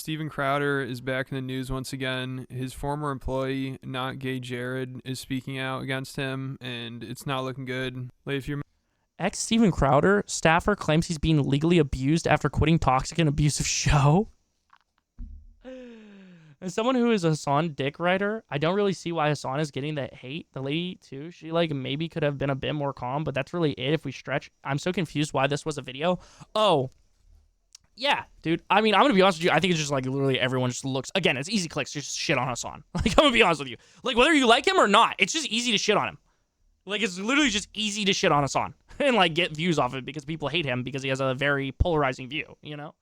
Steven Crowder is back in the news once again. His former employee, not gay Jared, is speaking out against him, and it's not looking good. Like, if you're Ex-Steven Crowder staffer claims he's being legally abused after quitting toxic and abusive show. As someone who is a Hassan dick writer, I don't really see why Hassan is getting that hate. The lady, too, she, like, maybe could have been a bit more calm, but that's really it if we stretch. I'm so confused why this was a video. Oh, yeah, dude. I mean, I'm going to be honest with you. I think it's just, like, literally everyone just looks. Again, it's easy clicks to just shit on Hassan. Like, I'm going to be honest with you. Like, whether you like him or not, it's just easy to shit on him. Like, it's literally just easy to shit on Hassan and, like, get views off it because people hate him because he has a very polarizing view, you know?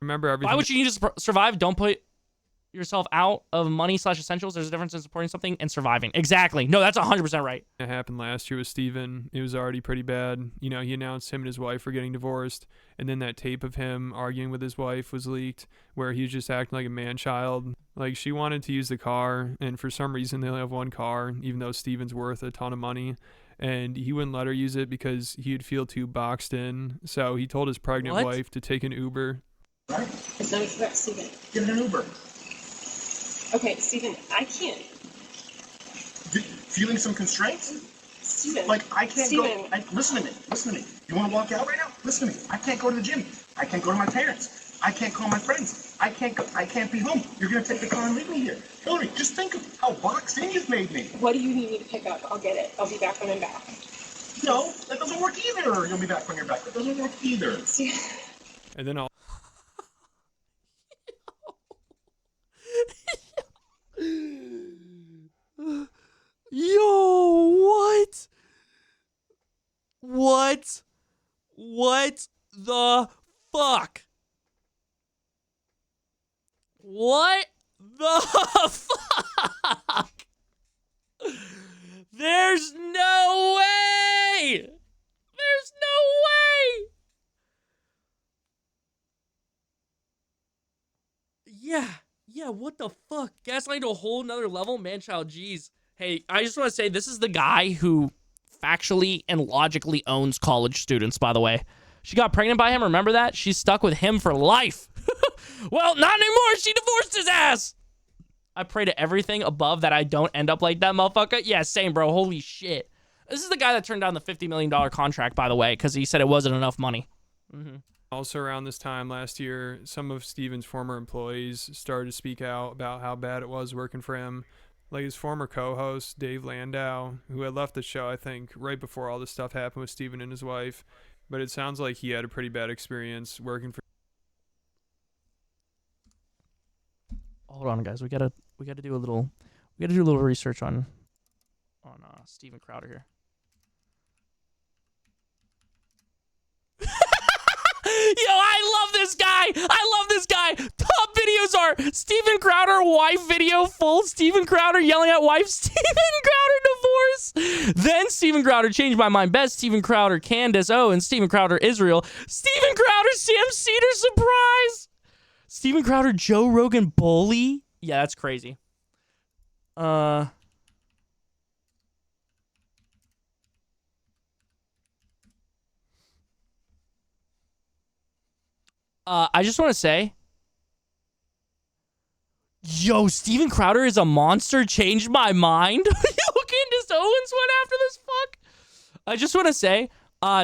remember everything. Why would you need to survive? Don't put yourself out of money/essentials. There's a difference in supporting something and surviving. Exactly. No, that's 100% right. It happened last year with Steven. It was already pretty bad. You know, he announced him and his wife were getting divorced, and then that tape of him arguing with his wife was leaked, where he was just acting like a man-child. Like, she wanted to use the car, and for some reason they only have one car, even though Steven's worth a ton of money, and he wouldn't let her use it because he'd feel too boxed in. So he told his pregnant wife to take an Uber. Right? It's not about Steven. Get an Uber. Okay, Steven, I can't. Feeling some constraints? Steven. Like, I can't Steven. go. Listen to me. Listen to me. You want to walk out right now? Listen to me. I can't go to the gym. I can't go to my parents. I can't call my friends. I can't go. I can't be home. You're going to take the car and leave me here. Hillary, just think of how boxed in you've made me. What do you need me to pick up? I'll get it. I'll be back when I'm back. No, that doesn't work either. You'll be back when you're back. That doesn't work either. Steven. And then Yo, what? What? What the fuck? What the fuck? There's no way! There's no way! Yeah, what the fuck? Gaslighting to a whole nother level? Man-child, jeez. Hey, I just want to say, this is the guy who factually and logically owns college students, by the way. She got pregnant by him, remember that? She's stuck with him for life. Well, not anymore. She divorced his ass. I pray to everything above that I don't end up like that motherfucker. Yeah, same, bro. Holy shit. This is the guy that turned down the $50 million contract, by the way, because he said it wasn't enough money. also around this time last year, some of Steven's former employees started to speak out about how bad it was working for him. Like his former co-host, Dave Landau, who had left the show, I think, right before all this stuff happened with Steven and his wife. But it sounds like he had a pretty bad experience working for... Hold on, guys. We gotta do a little research on Steven Crowder here. Yo, I love this guy. Top videos are Steven Crowder wife video, full Steven Crowder yelling at wife, Steven Crowder divorce. Then Steven Crowder changed my mind. Best Steven Crowder Candace O and Steven Crowder Israel. Steven Crowder Sam Cedar surprise. Steven Crowder Joe Rogan bully. Yeah, that's crazy. I just want to say, yo, Steven Crowder is a monster. Changed my mind. Yo, Candace Owens went after this fuck. I just want to say,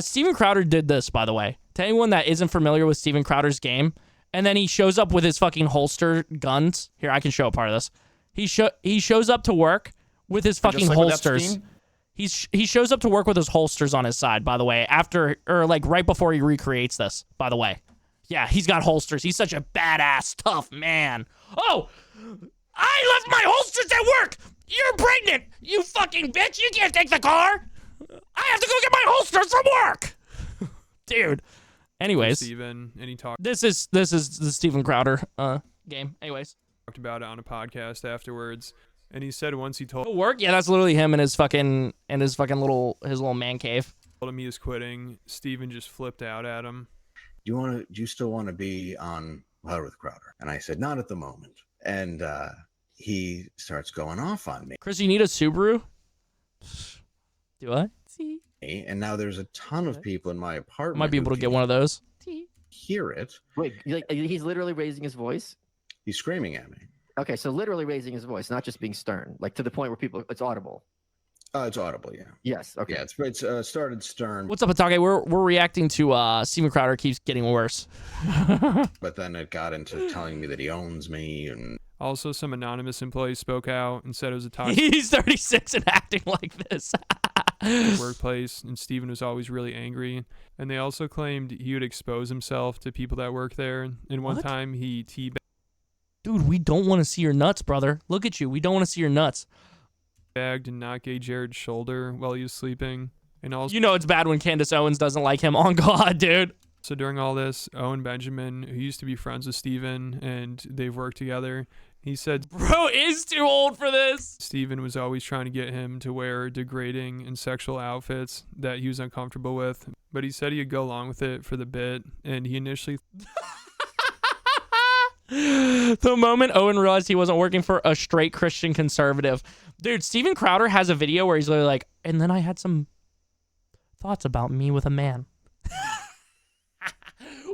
Steven Crowder did this, by the way. To anyone that isn't familiar with Steven Crowder's game, and then he shows up with his fucking holster guns. Here, I can show a part of this. He shows up to work with his fucking holsters. He shows up to work with his holsters on his side, by the way, right before he recreates this, by the way. Yeah, he's got holsters. He's such a badass, tough man. Oh, I left my holsters at work. You're pregnant, you fucking bitch. You can't take the car. I have to go get my holsters from work. Dude. Anyways, Steven, and he talked... This is the Steven Crowder game. Anyways. Talked about it on a podcast afterwards, and he said once he told work, yeah, that's literally him in his little man cave. Told him he was quitting, Steven just flipped out at him. Do you still want to be on Louder with Crowder? And I said, not at the moment. And he starts going off on me. Chris, you need a Subaru? Do I? See? And now there's a ton of people in my apartment. Might be able to get one of those. hear it. Wait, he's literally raising his voice? He's screaming at me. Okay, so literally raising his voice, not just being stern, like to the point where it's audible. It's audible, yeah. Yes, okay. Yeah, it's started stern, What's up, Atake? We're reacting to Steven Crowder keeps getting worse. but then it got into telling me that he owns me, and Also, some anonymous employees spoke out and said it was a toxic He's 36 and acting like this. workplace, and Steven was always really angry. And they also claimed he would expose himself to people that work there. And one What? time he Dude, we don't want to see your nuts, brother. Look at you. We don't want to see your nuts. teabagged and knocked Gay Jared's shoulder while he was sleeping. And also, You know it's bad when Candace Owens doesn't like him. On God, dude. so during all this, Owen Benjamin, who used to be friends with Steven and they've worked together, he said Bro is too old for this. Steven was always trying to get him to wear degrading and sexual outfits that he was uncomfortable with. But he said he'd go along with it for the bit, and he initially The moment Owen realized he wasn't working for a straight Christian conservative. Dude, Steven Crowder has a video where he's literally like, and then I had some thoughts about me with a man.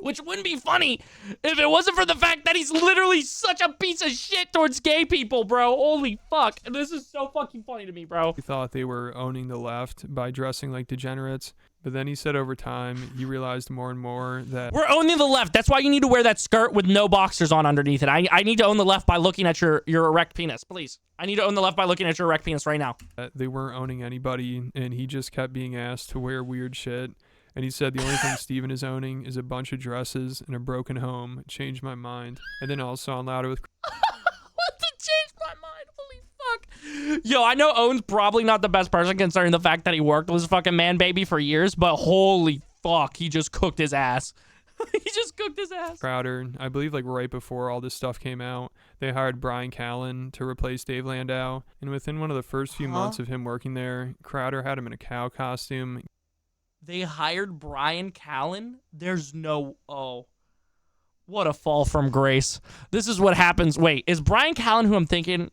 Which wouldn't be funny if it wasn't for the fact that he's literally such a piece of shit towards gay people, bro. Holy fuck. This is so fucking funny to me, bro. thought they were owning the left by dressing like degenerates. But then he said over time, he realized more and more that We're owning the left. That's why you need to wear that skirt with no boxers on underneath it. I need to own the left by looking at your erect penis, please. I need to own the left by looking at your erect penis right now. they weren't owning anybody, and he just kept being asked to wear weird shit. And he said the only thing Steven is owning is a bunch of dresses and a broken home. Changed my mind. And then also on Louder with What to change my mind? Holy fuck. Yo, I know Owen's probably not the best person considering the fact that he worked with his fucking man baby for years, but holy fuck, he just cooked his ass. He just cooked his ass. Crowder. I believe like right before all this stuff came out, they hired Brian Callen to replace Dave Landau. And within one of the first few months of him working there, Crowder had him in a cow costume. They hired Brian Callen? There's no... Oh. What a fall from grace. This is what happens. Wait, is Brian Callen who I'm thinking...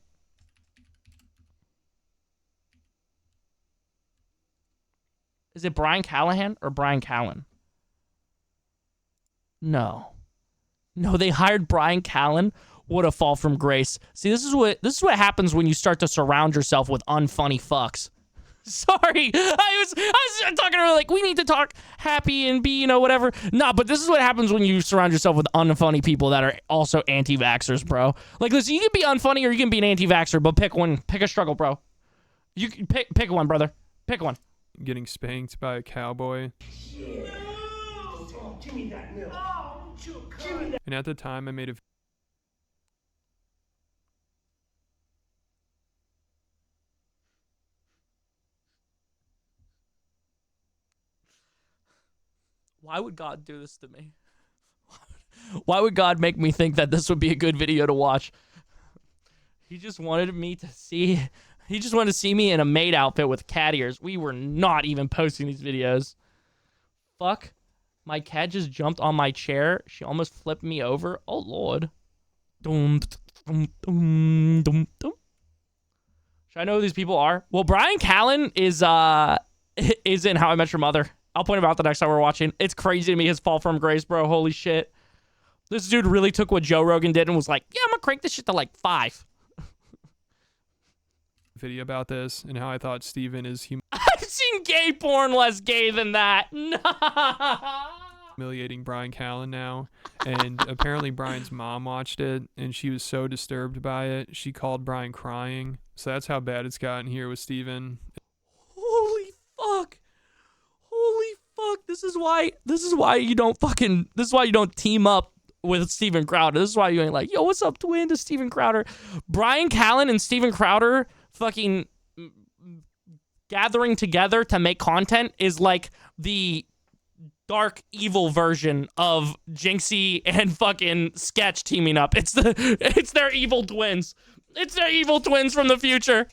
Is it Brian Callahan or Brian Callen? No. No, they hired Brian Callen. What a fall from grace. See, this is what happens when you start to surround yourself with unfunny fucks. Sorry, I was talking to her like, we need to talk happy and be, whatever. Nah, but this is what happens when you surround yourself with unfunny people that are also anti-vaxxers, bro. Like, listen, you can be unfunny or you can be an anti-vaxxer, but pick one. Pick a struggle, bro. You can pick one, brother. Pick one. Getting spanked by a cowboy. And at the time, I made a Why would God do this to me? Why would God make me think that this would be a good video to watch? He just wanted me to see... He just wanted to see me in a maid outfit with cat ears. We were not even posting these videos. Fuck. My cat just jumped on my chair. She almost flipped me over. Oh, Lord. Dum, dum, dum, dum, dum. Should I know who these people are? Well, Brian Callen is in How I Met Your Mother. I'll point him out the next time we're watching. It's crazy to me, his fall from grace, bro. Holy shit. This dude really took what Joe Rogan did and was like, yeah, I'm gonna crank this shit to like 5. video about this and how I thought Steven is I've seen gay porn less gay than that. humiliating Brian Callen now. And apparently Brian's mom watched it and she was so disturbed by it. She called Brian crying. So that's how bad it's gotten here with Steven. Holy fuck. Holy fuck. This is why you don't team up with Steven Crowder. This is why you ain't like, yo, what's up, twin, to Steven Crowder. Brian Callen and Steven Crowder fucking gathering together to make content is like the dark evil version of Jinxie and fucking Sketch teaming up. It's their evil twins. It's their evil twins from the future.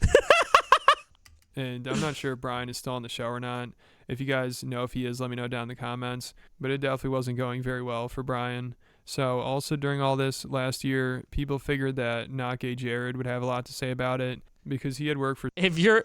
And I'm not sure if Brian is still on the show or not. If you guys know if he is, let me know down in the comments. But it definitely wasn't going very well for Brian. So also during all this last year, people figured that Not Gay Jared would have a lot to say about it because he had worked for If you're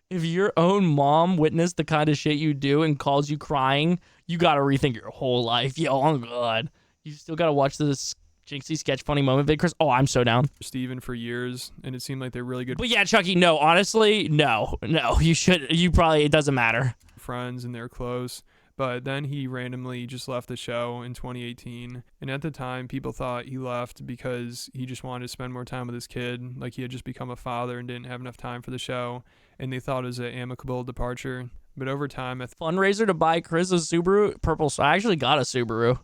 if your own mom witnessed the kind of shit you do and calls you crying, you gotta rethink your whole life. Yo, oh god. You still gotta watch this Jinxie sketch funny moment vid, Chris. Oh, I'm so down. Steven for years, and it seemed like they're really good But yeah, Chucky, no, honestly, no. It doesn't matter. friends and they're close. But then he randomly just left the show in 2018. And at the time, people thought he left because he just wanted to spend more time with his kid. Like he had just become a father and didn't have enough time for the show. And they thought it was an amicable departure. But over time, Fundraiser to buy Chris a Subaru purple. So I actually got a Subaru.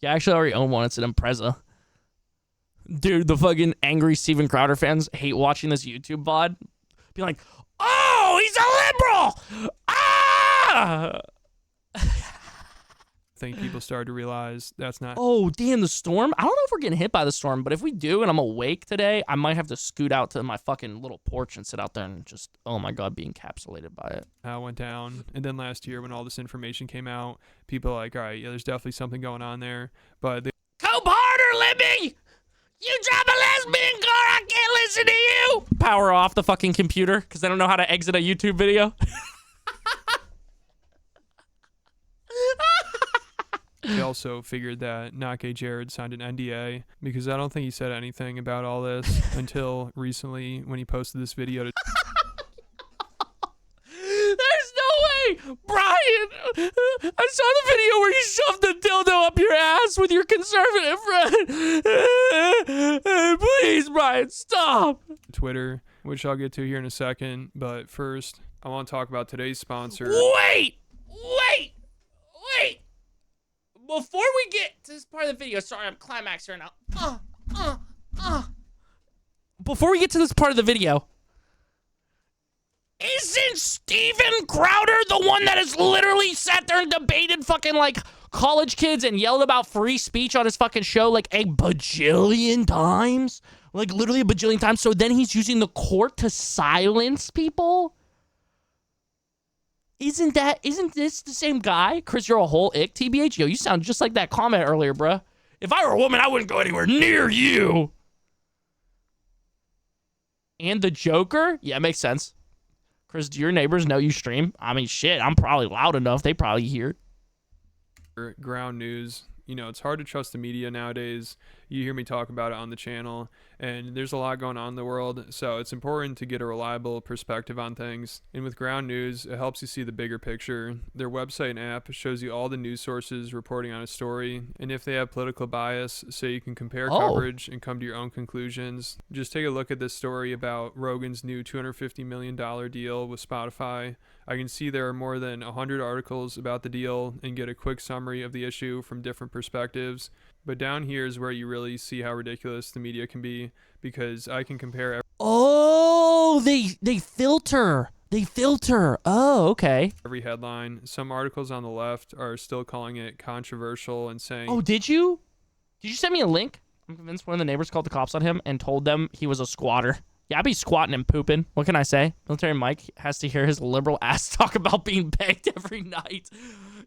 Yeah, I actually already own one. It's an Impreza. Dude, the fucking angry Steven Crowder fans hate watching this YouTube VOD. Be like, oh, he's a liberal! Ah! I think people started to realize that's not. Oh, damn, the storm. I don't know if we're getting hit by the storm, but if we do and I'm awake today, I might have to scoot out to my fucking little porch and sit out there and just, oh my God, be encapsulated by it. How it went down. And then last year when all this information came out, people are like, all right, yeah, there's definitely something going on there. But they Cope harder, Libby! You drive a lesbian car, I can't listen to you! Power off the fucking computer, because I don't know how to exit a YouTube video. They also figured that Not Gay Jared signed an NDA because I don't think he said anything about all this until recently when he posted this video to There's no way! Brian! I saw the video where you shoved the dildo up your ass with your conservative friend. Please, Brian, stop! Twitter, which I'll get to here in a second. But first, I want to talk about today's sponsor. Wait! Before we get to this part of the video, sorry, I'm climaxing right now. Before we get to this part of the video, isn't Steven Crowder the one that has literally sat there and debated fucking like college kids and yelled about free speech on his fucking show like a bajillion times? Like literally a bajillion times. So then he's using the court to silence people? Isn't this the same guy? Chris, you're a whole ick, TBH. Yo, you sound just like that comment earlier, bruh. If I were a woman, I wouldn't go anywhere near you. And the Joker? Yeah, makes sense. Chris, do your neighbors know you stream? I mean, shit, I'm probably loud enough. They probably hear. Ground news. You know, it's hard to trust the media nowadays. You hear me talk about it on the channel, and there's a lot going on in the world, so it's important to get a reliable perspective on things. And with Ground News, it helps you see the bigger picture. Their website and app shows you all the news sources reporting on a story, and if they have political bias, so you can compare coverage and come to your own conclusions. Just take a look at this story about Rogan's new $250 million deal with Spotify. I can see there are more than 100 articles about the deal and get a quick summary of the issue from different perspectives. But down here is where you really see how ridiculous the media can be, because I can compare. Oh, they filter. They filter. Oh, okay. Every headline. Some articles on the left are still calling it controversial and saying, Oh, did you? Did you send me a link? I'm convinced one of the neighbors called the cops on him and told them he was a squatter. Yeah, I'd be squatting and pooping. What can I say? Military Mike has to hear his liberal ass talk about being begged every night.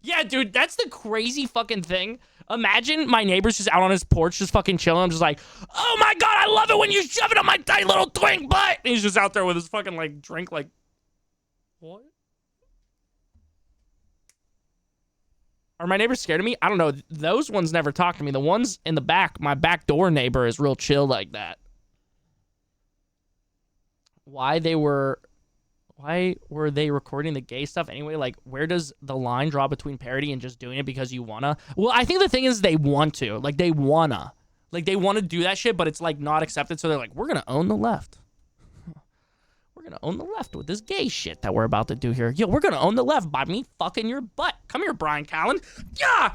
Yeah, dude, that's the crazy fucking thing. Imagine my neighbor's just out on his porch just fucking chilling. I'm just like, oh my God, I love it when you shove it on my tight little twink butt. And he's just out there with his fucking like drink like, what? Are my neighbors scared of me? I don't know. Those ones never talk to me. The ones in the back, my back door neighbor is real chill like that. Why were they recording the gay stuff anyway? Like, where does the line draw between parody and just doing it because you wanna? Well, I think the thing is they want to. Like, they wanna do that shit, but it's like not accepted. So they're like, we're gonna own the left. We're gonna own the left with this gay shit that we're about to do here. Yo, we're gonna own the left by me fucking your butt. Come here, Brian Callen. Yeah.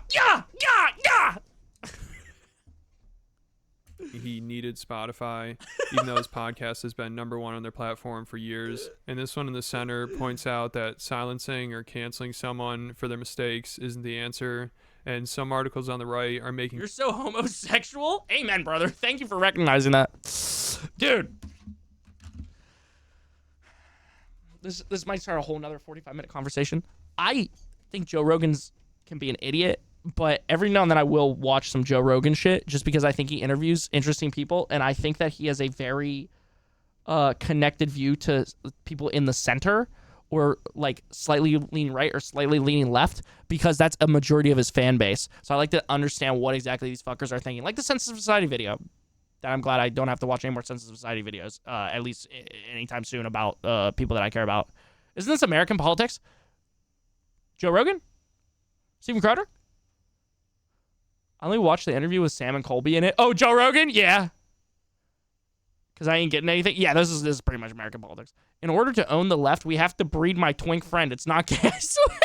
he needed Spotify, even though his podcast has been #1 on their platform for years. And this one in the center points out that silencing or canceling someone for their mistakes isn't the answer. And some articles on the right are making... You're so homosexual? Amen, brother. Thank you for recognizing that. Dude. This might start a whole nother 45-minute conversation. I think Joe Rogan's can be an idiot, but every now and then I will watch some Joe Rogan shit just because I think he interviews interesting people, and I think that he has a very connected view to people in the center, or like slightly leaning right or slightly leaning left, because that's a majority of his fan base. So I like to understand what exactly these fuckers are thinking. Like the Sensitive Society video. That I'm glad I don't have to watch any more Sensitive Society videos, at least anytime soon, about people that I care about. Isn't this American politics? Joe Rogan? Steven Crowder? I only watched the interview with Sam and Colby in it. Oh, Joe Rogan? Yeah. Because I ain't getting anything. Yeah, this is pretty much American politics. In order to own the left, we have to breed my twink friend. It's not gay. I swear.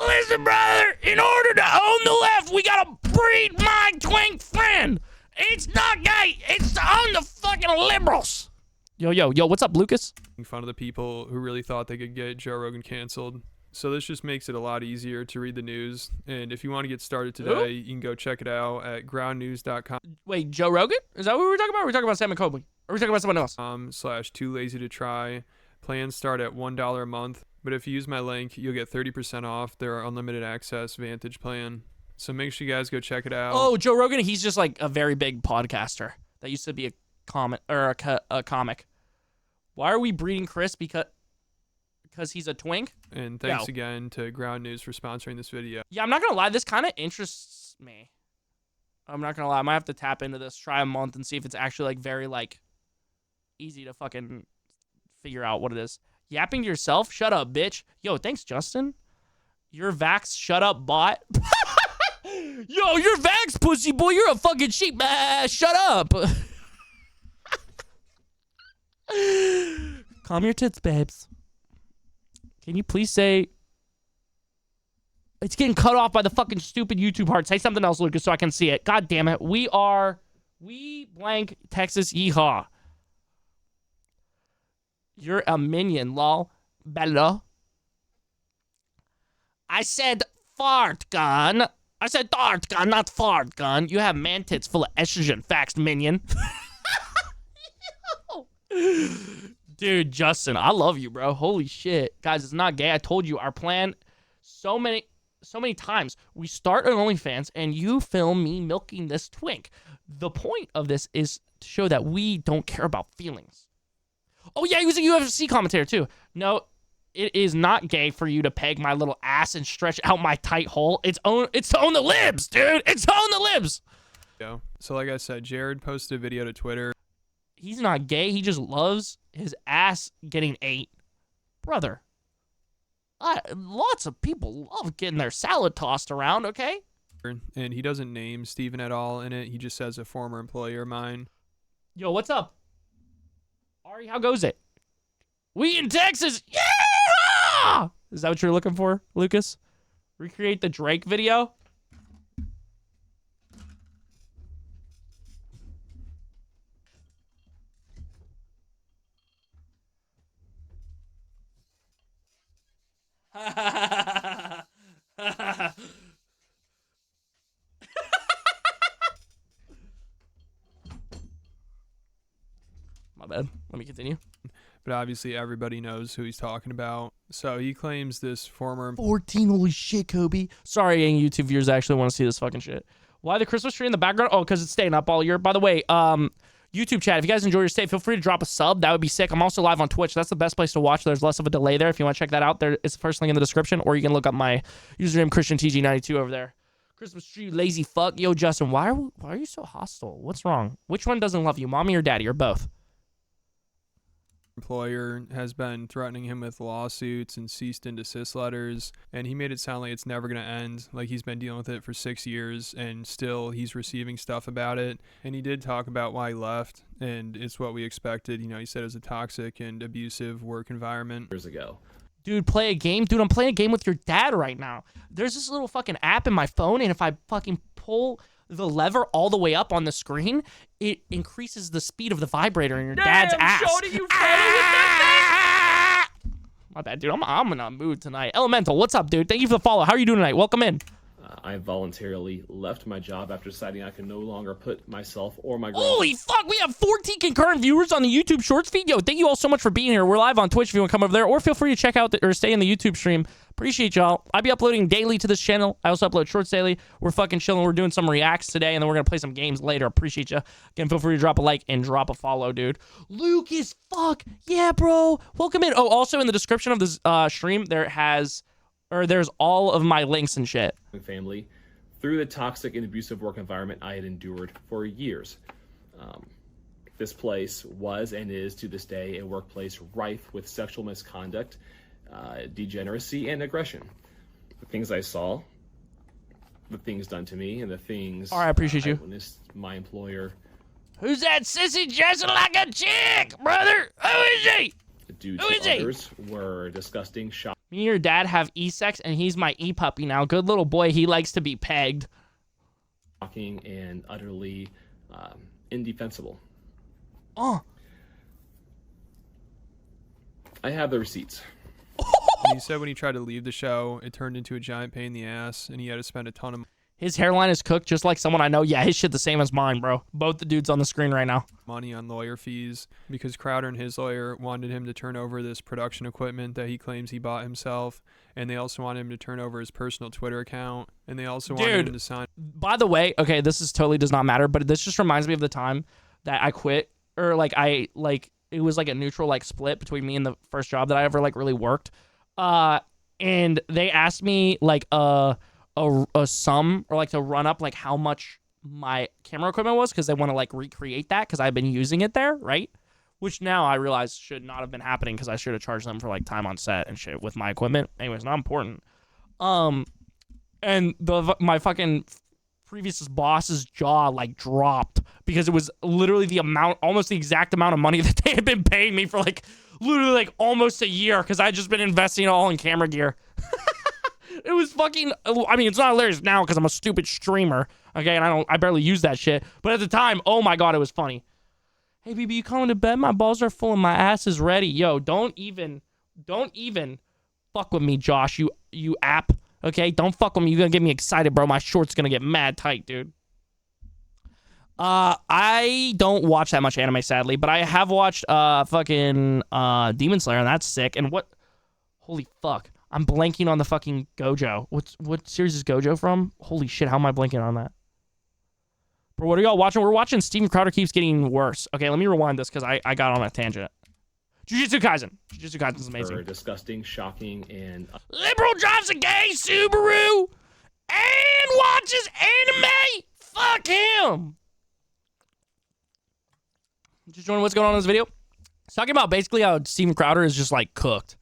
Listen, brother, in order to own the left, we gotta breed my twink friend. It's not gay. It's to own the fucking liberals. Yo, what's up, Lucas? Making fun of the people who really thought they could get Joe Rogan canceled. So this just makes it a lot easier to read the news. And if you want to get started today, you can go check it out at groundnews.com. Wait, Joe Rogan? Is that what we were talking about? Or were we talking about Sam and Colby? Or were we talking about someone else? /too lazy to try. Plans start at $1 a month. But if you use my link, you'll get 30% off their unlimited access Vantage plan. So make sure you guys go check it out. Oh, Joe Rogan, he's just like a very big podcaster that used to be a comic. Why are we breeding Chris? Because he's a twink? And thanks again to Ground News for sponsoring this video. Yeah, I'm not going to lie. This kind of interests me. I'm not going to lie. I might have to tap into this, try a month, and see if it's actually like very like easy to fucking figure out what it is. Yapping to yourself? Shut up, bitch. Yo, thanks, Justin. Your vax shut up bot. Yo, you're vax, pussy boy. You're a fucking sheep. Shut up. Calm your tits, babes. Can you please say... It's getting cut off by the fucking stupid YouTube heart. Say something else, Lucas, so I can see it. God damn it. We blank Texas yeehaw. You're a minion, lol. Bella. I said fart gun. I said dart gun, not fart gun. You have man tits full of estrogen, faxed minion. Dude, Justin, I love you, bro. Holy shit. Guys, it's not gay. I told you our plan so many times. We start on OnlyFans and you film me milking this twink. The point of this is to show that we don't care about feelings. Oh, yeah, he was a UFC commentator, too. No, it is not gay for you to peg my little ass and stretch out my tight hole. It's to own the libs, dude. It's to own the libs. So like I said, Jared posted a video to Twitter. He's not gay. He just loves his ass getting ate. Brother, lots of people love getting their salad tossed around, okay? And he doesn't name Steven at all in it. He just says a former employer of mine. Yo, what's up? Ari, how goes it? We in Texas. Yeah! Is that what you're looking for, Lucas? Recreate the Drake video? My bad. Let me continue. But obviously everybody knows who he's talking about. So he claims this former 14, holy shit, Kobe. Sorry, any YouTube viewers actually want to see this fucking shit. Why the Christmas tree in the background? Oh, because it's staying up all year. By the way, YouTube chat, if you guys enjoy your stay, feel free to drop a sub. That would be sick. I'm also live on Twitch. That's the best place to watch. There's less of a delay there. If you want to check that out, there it's the first link in the description, or you can look up my username ChristianTG92 over there. Christmas tree, lazy fuck. Yo, Justin, why are you so hostile? What's wrong? Which one doesn't love you, mommy or daddy, or both? employer has been threatening him with lawsuits and cease and desist letters, and he made it sound like it's never going to end, like he's been dealing with it for 6 years and still he's receiving stuff about it. And he did talk about why he left, and it's what we expected. You know, he said it was a toxic and abusive work environment. Years ago. Dude, play a game? Dude, I'm playing a game with your dad right now. There's this little fucking app in my phone, and if I fucking pull the lever all the way up on the screen, it increases the speed of the vibrator in your dad's ass. My bad, dude. I'm in a mood tonight. Elemental, what's up, dude? Thank you for the follow. How are you doing tonight? Welcome in. I voluntarily left my job after deciding I could no longer put myself or my girl. Holy fuck, we have 14 concurrent viewers on the YouTube Shorts feed. Yo, thank you all so much for being here. We're live on Twitch if you want to come over there, or feel free to check out or stay in the YouTube stream. Appreciate y'all. I'll be uploading daily to this channel. I also upload Shorts daily. We're fucking chilling. We're doing some reacts today, and then we're going to play some games later. Appreciate you. Again, feel free to drop a like and drop a follow, dude. Luke is fuck. Yeah, bro. Welcome in. Oh, also in the description of this stream, there's all of my links and shit. Family through the toxic and abusive work environment I had endured for years. This place was and is to this day a workplace rife with sexual misconduct, degeneracy, and aggression. The things I saw, the things done to me, and the things All right, I appreciate you. I witnessed my employer. Who's that sissy dressing like a chick, brother? Who is he? Due Who is to he? others were disgusting, shocking, Me and your dad have e-sex, and he's my e-puppy now. Good little boy. He likes to be pegged. and utterly indefensible. Oh. I have the receipts. And he said when he tried to leave the show, it turned into a giant pain in the ass, and he had to spend a ton of His hairline is cooked just like someone I know. Yeah, his shit the same as mine, bro. Both the dudes on the screen right now. money on lawyer fees because Crowder and his lawyer wanted him to turn over this production equipment that he claims he bought himself, and they also wanted him to turn over his personal Twitter account, and they also wanted him to sign. By the way, okay, this is totally does not matter, but this just reminds me of the time that I quit, or it was like a neutral like split between me and the first job that I ever like really worked. And they asked me like a sum, or like to run up like how much my camera equipment was, because they want to like recreate that because I've been using it there, right? Which now I realize should not have been happening, because I should have charged them for like time on set and shit with my equipment. Anyways, not important. And my fucking previous boss's jaw like dropped, because it was literally the amount, almost the exact amount of money that they had been paying me for like literally like almost a year, because I just been investing all in camera gear. It was fucking, I mean, it's not hilarious now because I'm a stupid streamer, okay, and I barely use that shit, but at the time, oh my god, it was funny. Hey, BB, you calling to bed? My balls are full and my ass is ready. Yo, don't even fuck with me, Josh, you app, okay? Don't fuck with me. You're gonna get me excited, bro. My short's gonna get mad tight, dude. I don't watch that much anime, sadly, but I have watched fucking Demon Slayer, and that's sick. And what? Holy fuck. I'm blanking on the fucking Gojo. What series is Gojo from? Holy shit, how am I blanking on that? Bro, what are y'all watching? We're watching Steven Crowder Keeps Getting Worse. Okay, let me rewind this because I got on a tangent. Jujutsu Kaisen. Jujutsu Kaisen is amazing. For disgusting, shocking, and Liberal drives a gay Subaru and watches anime. Fuck him. Just wondering what's going on in this video. It's talking about basically how Steven Crowder is just like cooked.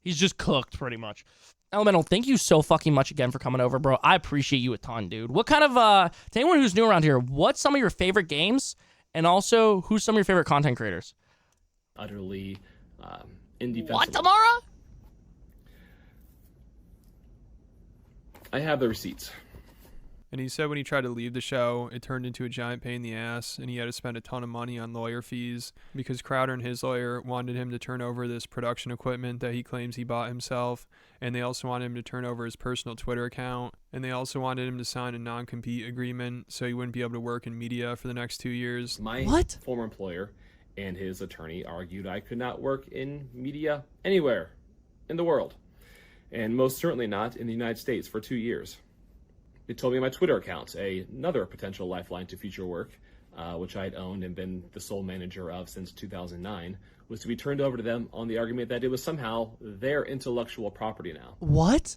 He's just cooked pretty much. Elemental, thank you so fucking much again for coming over, bro. I appreciate you a ton, dude. What kind of, to anyone who's new around here, what's some of your favorite games? And also, who's some of your favorite content creators? utterly indefensible. What, Tamara? I have the receipts. And he said when he tried to leave the show, it turned into a giant pain in the ass, and he had to spend a ton of money on lawyer fees because Crowder and his lawyer wanted him to turn over this production equipment that he claims he bought himself, and they also wanted him to turn over his personal Twitter account, and they also wanted him to sign a non-compete agreement so he wouldn't be able to work in media for the next 2 years. My What? former employer and his attorney argued I could not work in media anywhere in the world, and most certainly not in the United States for 2 years. They told me my Twitter account, another potential lifeline to future work, which I had owned and been the sole manager of since 2009, was to be turned over to them on the argument that it was somehow their intellectual property now. What?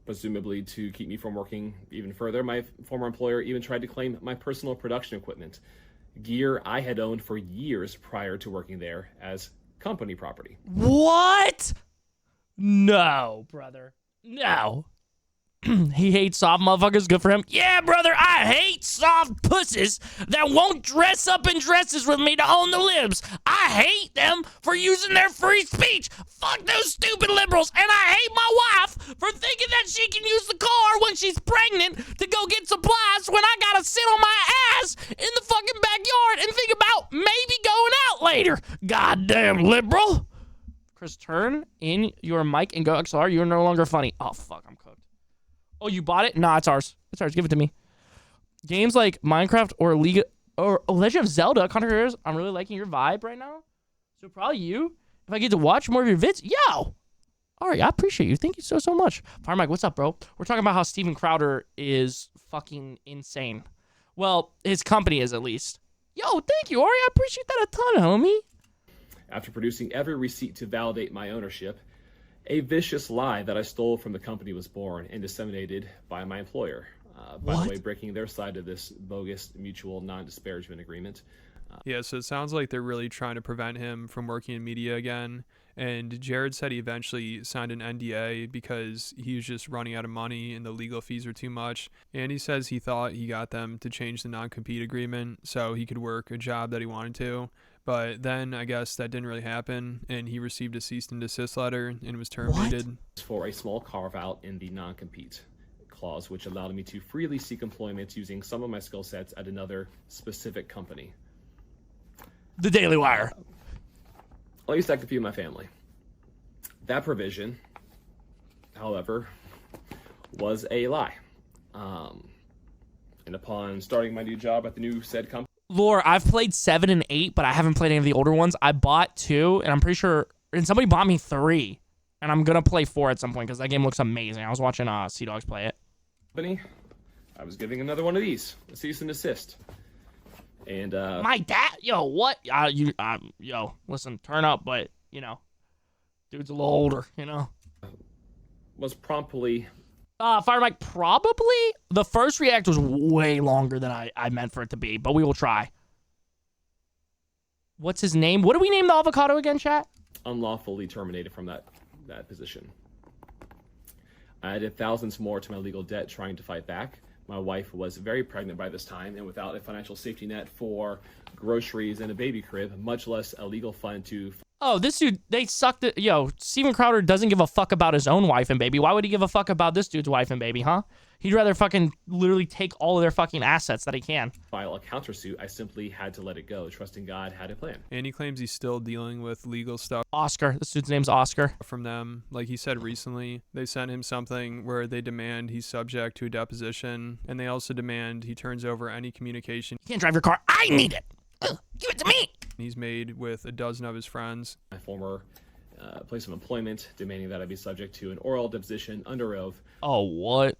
Presumably to keep me from working even further, my former employer even tried to claim my personal production equipment, gear I had owned for years prior to working there, as company property. What? No, brother. No. He hates soft motherfuckers. Good for him. Yeah, brother, I hate soft pussies that won't dress up in dresses with me to own the libs. I hate them for using their free speech. Fuck those stupid liberals. And I hate my wife for thinking that she can use the car when she's pregnant to go get supplies when I gotta sit on my ass in the fucking backyard and think about maybe going out later. Goddamn liberal. Chris, turn in your mic and go XLR. You're no longer funny. Oh, fuck. I'm cooked. Oh, you bought it? Nah, it's ours. It's ours. Give it to me. Games like Minecraft or League or Legend of Zelda, content creators, I'm really liking your vibe right now. So probably you. If I get to watch more of your vids, yo. All right, I appreciate you. Thank you so much. Fire Mike, what's up, bro? We're talking about how Steven Crowder is fucking insane. Well, his company is at least. Yo, thank you, Ari. I appreciate that a ton, homie. After producing every receipt to validate my ownership, a vicious lie that I stole from the company was born and disseminated by my employer. By the way, breaking their side of this bogus mutual non-disparagement agreement. Yeah, so it sounds like they're really trying to prevent him from working in media again. And Jared said he eventually signed an NDA because he was just running out of money and the legal fees were too much. And he says he thought he got them to change the non-compete agreement so he could work a job that he wanted to. But then I guess that didn't really happen, and he received a cease and desist letter and was terminated. For a small carve-out in the non-compete clause, which allowed me to freely seek employment using some of my skill sets at another specific company. The Daily Wire. At least I could feed my family. That provision, however, was a lie. And upon starting my new job at the new said company, Lore, I've played 7 and 8, but I haven't played any of the older ones. I bought 2, and I'm pretty sure, and somebody bought me 3, and I'm gonna play 4 at some point because that game looks amazing. I was watching Sea Dogs play it. I was giving another one of these, a cease and desist. And My dad, yo, what? Yo, listen, turn up, but you know, dude's a little older, you know. was promptly Fire Mike, probably the first react was way longer than I meant for it to be, but we will try. What's his name? What do we name the avocado again, chat? unlawfully terminated from that position. I added thousands more to my legal debt trying to fight back. My wife was very pregnant by this time, and without a financial safety net for groceries and a baby crib, much less a legal fund to... Oh, this dude, they sucked it. Yo, Steven Crowder doesn't give a fuck about his own wife and baby. Why would he give a fuck about this dude's wife and baby, huh? He'd rather fucking literally take all of their fucking assets that he can. file a countersuit. I simply had to let it go, trusting God had a plan. And he claims he's still dealing with legal stuff Oscar. This dude's name's Oscar. from them. Like he said recently, they sent him something where they demand he's subject to a deposition, and they also demand he turns over any communication You can't drive your car. I need it. Give it to me. he's made with a dozen of his friends. My former place of employment, demanding that I be subject to an oral deposition under oath Oh, what?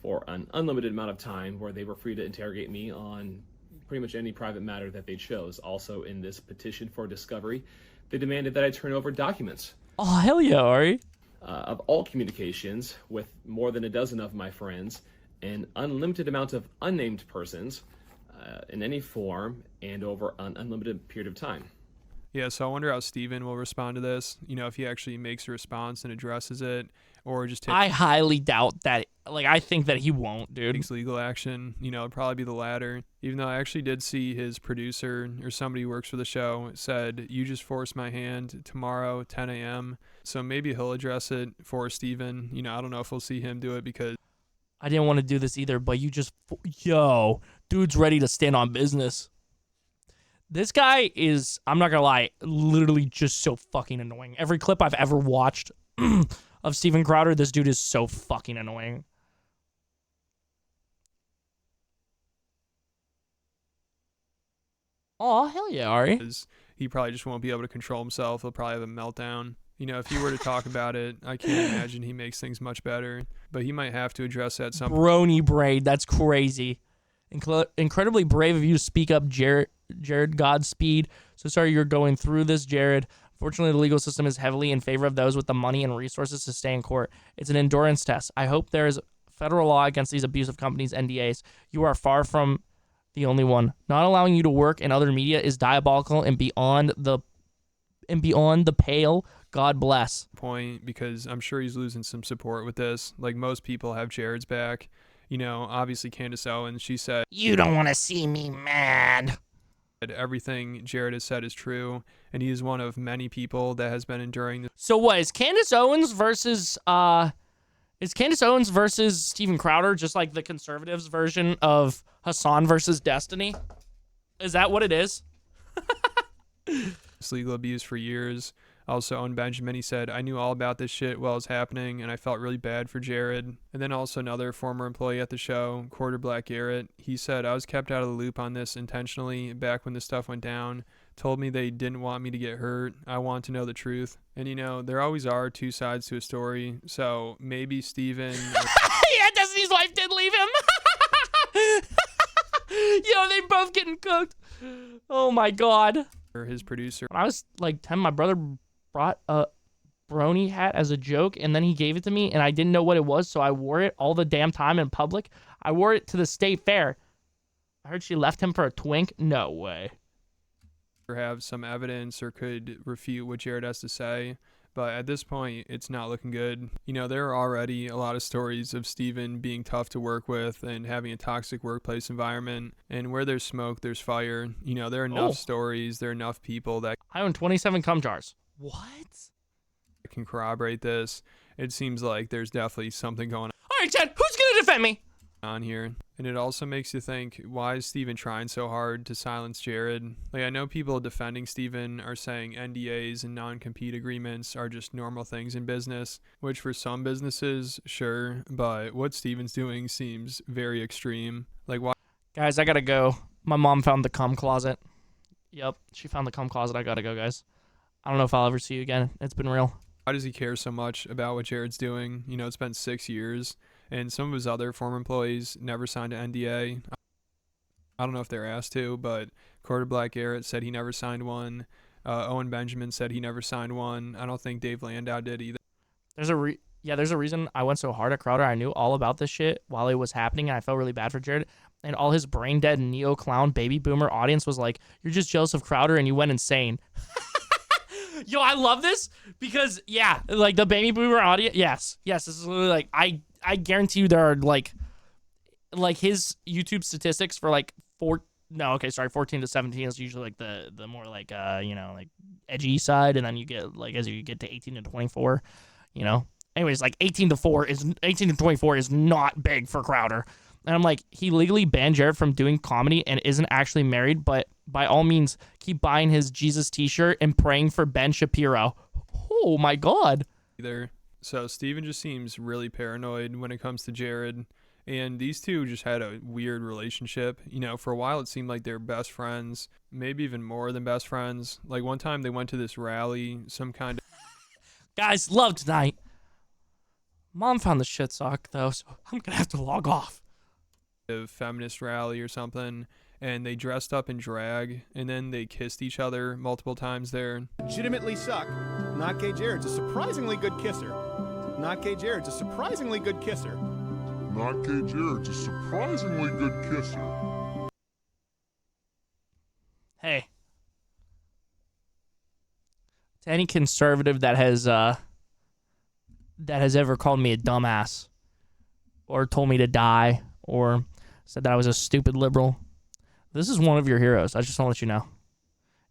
for an unlimited amount of time, where they were free to interrogate me on pretty much any private matter that they chose. Also, in this petition for discovery, they demanded that I turn over documents Oh, hell yeah, Ari. of all communications with more than a dozen of my friends, an unlimited amount of unnamed persons in any form and over an unlimited period of time. Yeah, so I wonder how Steven will respond to this. You know, if he actually makes a response and addresses it, or just I highly doubt that. Like, I think that he won't, dude. takes legal action. You know, it'd probably be the latter. Even though I actually did see his producer or somebody who works for the show said, "You just forced my hand tomorrow, 10 a.m." So maybe he'll address it for Steven. You know, I don't know if we'll see him do it because I didn't want to do this either, but you just, yo, dude's ready to stand on business. This guy is, I'm not gonna lie, literally just so fucking annoying. Every clip I've ever watched of Steven Crowder, this dude is so fucking annoying. Oh, hell yeah, Ari. he probably just won't be able to control himself. He'll probably have a meltdown. You know, if he were to talk about it, I can't imagine he makes things much better. But he might have to address that some Brony braid, that's crazy. Incredibly brave of you to speak up, Jared. Godspeed. So sorry you're going through this, Jared. Fortunately, the legal system is heavily in favor of those with the money and resources to stay in court. It's an endurance test. I hope there is federal law against these abusive companies' NDAs. You are far from the only one. Not allowing you to work in other media is diabolical and beyond the pale. God bless. point, because I'm sure he's losing some support with this. Like, most people have Jared's back. You know, obviously Candace Owens, she said You don't want to see me mad. everything Jared has said is true, and he is one of many people that has been enduring this So what is Candace Owens versus Steven Crowder just like the conservatives version of Hassan versus Destiny? Is that what it is? legal abuse for years. Also, Owen Benjamin, he said, I knew all about this shit while it was happening, and I felt really bad for Jared. And then also another former employee at the show, Quarter Black Garrett, he said, I was kept out of the loop on this intentionally back when the stuff went down. Told me they didn't want me to get hurt. I want to know the truth. And you know, there always are two sides to a story. So maybe Steven... Yeah, Destiny's wife did leave him. Yo, they both getting cooked. Oh my God. or his producer... When I was like 10, my brother brought a brony hat as a joke, and then he gave it to me, and I didn't know what it was, so I wore it all the damn time in public. I wore it to the state fair. I heard she left him for a twink. No way. have some evidence or could refute what Jared has to say. But at this point, it's not looking good. You know, there are already a lot of stories of Steven being tough to work with and having a toxic workplace environment. And where there's smoke, there's fire. You know, there are enough stories, there are enough people that I own 27 cum jars. What? can corroborate this. It seems like there's definitely something going All right, Chad, who's going to defend me? on here. And it also makes you think, why is Steven trying so hard to silence Jared? Like, I know people defending Steven are saying NDAs and non-compete agreements are just normal things in business, which for some businesses, sure, but what Steven's doing seems very extreme. Like, why? Guys, I got to go. My mom found the cum closet. Yep, she found the cum closet. I got to go, guys. I don't know if I'll ever see you again. It's been real. Why does he care so much about what Jared's doing? You know, it's been 6 years, and some of his other former employees never signed an NDA. I don't know if they're asked to, but Quarter Black Garrett said he never signed one. Owen Benjamin said he never signed one. I don't think Dave Landau did either. There's a reason I went so hard at Crowder. I knew all about this shit while it was happening, and I felt really bad for Jared. And all his brain dead neo clown baby boomer audience was like, "You're just jealous of Crowder, and you went insane." Yo, I love this because yeah, like the baby boomer audience. Yes, this is literally like I guarantee you there are like his YouTube statistics for like 14 to 17 is usually like the more like like edgy side, and then you get like as you get to 18 to 24, you know. Anyways, like 18 to 24 is not big for Crowder. And I'm like, he legally banned Jared from doing comedy and isn't actually married, but by all means, keep buying his Jesus t-shirt and praying for Ben Shapiro. Oh my God. So Steven just seems really paranoid when it comes to Jared. And these two just had a weird relationship. You know, for a while it seemed like they were best friends, maybe even more than best friends. Like one time they went to this rally, some kind of... Guys, love tonight. Mom found the shit sock though, so I'm gonna have to log off. feminist rally or something, and they dressed up in drag, and then they kissed each other multiple times there. Legitimately suck. Not gay Jared's a surprisingly good kisser. Not gay Jared's a surprisingly good kisser. Not gay Jared's a surprisingly good kisser. Hey. To any conservative that has ever called me a dumbass or told me to die or said that I was a stupid liberal, this is one of your heroes. I just want to let you know.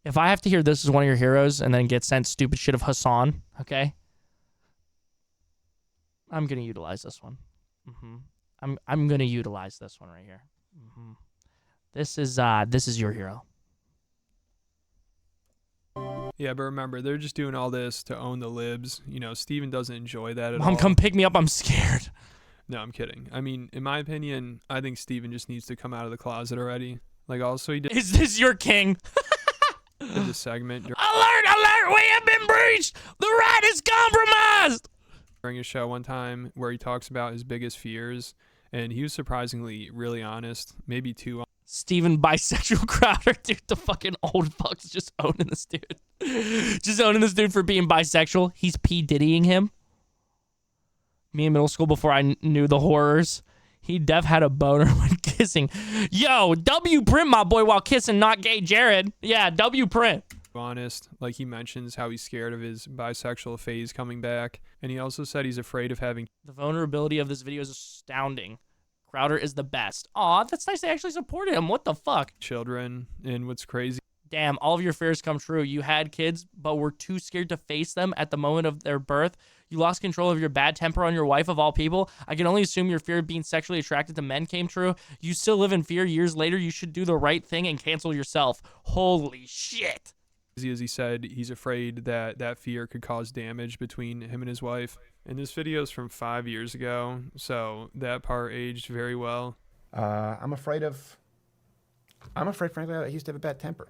If I have to hear this is one of your heroes and then get sent stupid shit of Hassan, okay? I'm going to utilize this one. I'm going to utilize this one right here. This is your hero. Yeah, but remember, they're just doing all this to own the libs. You know, Steven doesn't enjoy that at all. Mom, come pick me up. I'm scared. No, I'm kidding. I mean, in my opinion, I think Steven just needs to come out of the closet already. Like, also, he did Is this your king? this segment Alert, alert, we have been breached. The right is compromised. during his show one time where he talks about his biggest fears, and he was surprisingly really honest, maybe too honest. Steven bisexual Crowder, dude, the fucking old fuck's just owning this dude. Just owning this dude for being bisexual. He's P. Diddying him. Me in middle school before I knew the horrors. He def had a boner when kissing. Yo, W print my boy while kissing not gay Jared. Yeah, W print. Honest, like he mentions how he's scared of his bisexual phase coming back, and he also said he's afraid of having The vulnerability of this video is astounding. Crowder is the best. Aw, that's nice they actually supported him. What the fuck? children. And what's crazy, Damn, all of your fears come true. You had kids, but were too scared to face them at the moment of their birth. You lost control of your bad temper on your wife of all people. I can only assume your fear of being sexually attracted to men came true. You still live in fear years later. You should do the right thing and cancel yourself. Holy shit. As he said, he's afraid that that fear could cause damage between him and his wife. And this video is from 5 years ago, so that part aged very well. I'm afraid, frankly, I used to have a bad temper.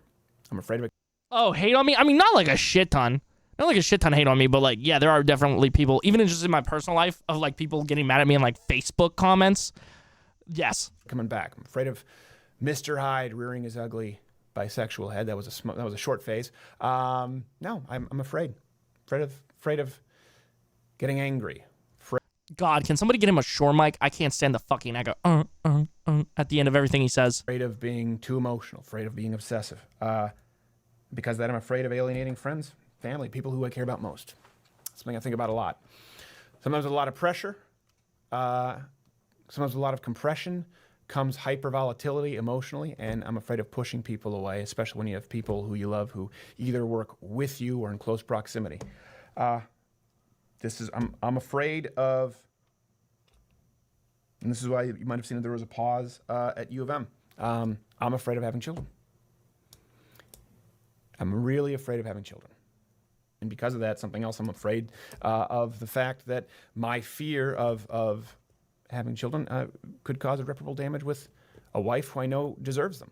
I'm afraid of it. Oh, hate on me? I mean, not like a shit ton. Not like a shit ton hate on me, but like, yeah, there are definitely people, even just in my personal life, of like people getting mad at me in like Facebook comments. Yes. Coming back. I'm afraid of Mr. Hyde rearing his ugly bisexual head. That was a short phase. No, I'm afraid. Afraid of getting angry. God, can somebody get him a Shure mic? I can't stand the fucking echo at the end of everything he says. Afraid of being too emotional. Afraid of being obsessive. Because of that, I'm afraid of alienating friends, family, people who I care about most. Something I think about a lot. Sometimes with a lot of pressure. Sometimes with a lot of compression comes hypervolatility emotionally, and I'm afraid of pushing people away, especially when you have people who you love who either work with you or in close proximity. I'm afraid of, and this is why you might have seen that there was a pause at U of M. I'm afraid of having children. I'm really afraid of having children. And because of that, something else, I'm afraid of the fact that my fear of having children could cause irreparable damage with a wife who I know deserves them.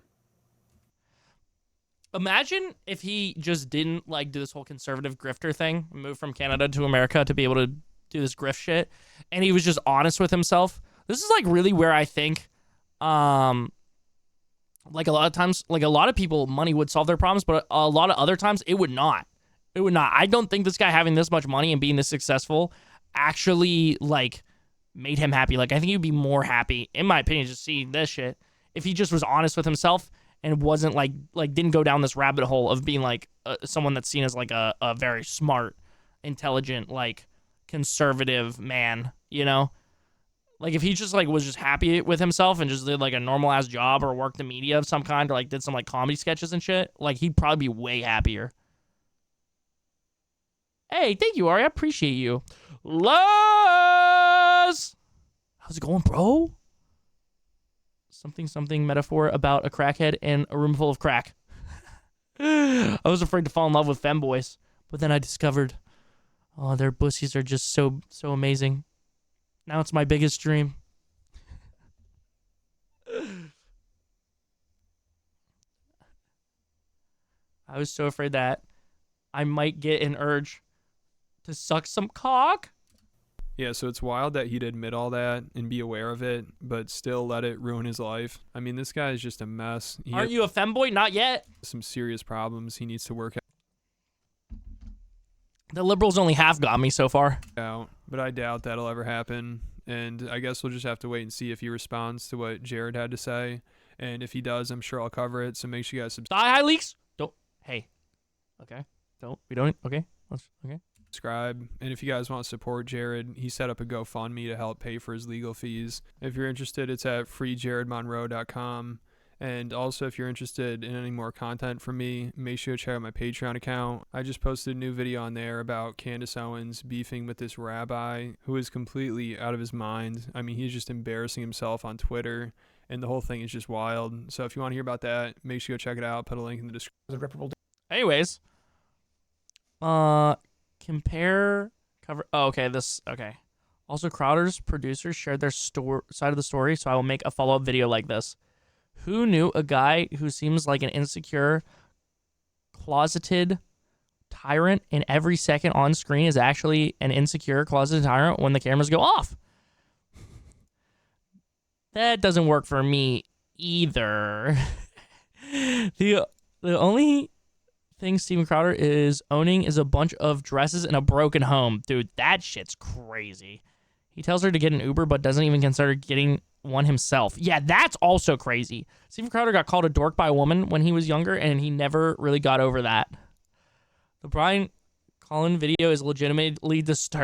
Imagine if he just didn't like do this whole conservative grifter thing, move from Canada to America to be able to do this grift shit, and he was just honest with himself. This is like really where I think, like a lot of times, like a lot of people, money would solve their problems, but a lot of other times it would not. It would not. I don't think this guy having this much money and being this successful actually like made him happy. Like I think he'd be more happy, in my opinion, just seeing this shit if he just was honest with himself and wasn't like didn't go down this rabbit hole of being like someone that's seen as like a very smart, intelligent, like conservative man, you know? Like if he just like was just happy with himself and just did like a normal ass job or worked in media of some kind or like did some like comedy sketches and shit, like he'd probably be way happier. Hey, thank you, Ari. I appreciate you. Luz! How's it going, bro? Something metaphor about a crackhead and a room full of crack. I was afraid to fall in love with femboys, but then I discovered, oh, their pussies are just so amazing. Now it's my biggest dream. I was so afraid that I might get an urge to suck some cock. Yeah, so it's wild that he'd admit all that and be aware of it, but still let it ruin his life. I mean, this guy is just a mess. Aren't you a femboy? Not yet. Some serious problems he needs to work The liberals only half got me so far. out, but I doubt that'll ever happen. And I guess we'll just have to wait and see if he responds to what Jared had to say. And if he does, I'm sure I'll cover it. So make sure you guys High leaks? Don't. Hey. Okay. Okay. Okay. subscribe. And if you guys want to support Jared, he set up a GoFundMe to help pay for his legal fees. If you're interested, it's at freejaredmonroe.com. And also, if you're interested in any more content from me, make sure to check out my Patreon account. I just posted a new video on there about Candace Owens beefing with this rabbi who is completely out of his mind. I mean, he's just embarrassing himself on Twitter, and the whole thing is just wild. So if you want to hear about that, make sure you go check it out. Put a link in the description. Anyways, compare cover. Oh, okay. Okay. Also, Crowder's producers shared their side of the story, so I will make a follow-up video like this. Who knew a guy who seems like an insecure, closeted tyrant in every second on screen is actually an insecure, closeted tyrant when the cameras go off? That doesn't work for me either. The only thing Steven Crowder is owning is a bunch of dresses and a broken home. Dude, that shit's crazy. He tells her to get an Uber, but doesn't even consider getting one himself. Yeah, that's also crazy. Steven Crowder got called a dork by a woman when he was younger, and he never really got over that. The Brian Collin video is legitimately disturbing.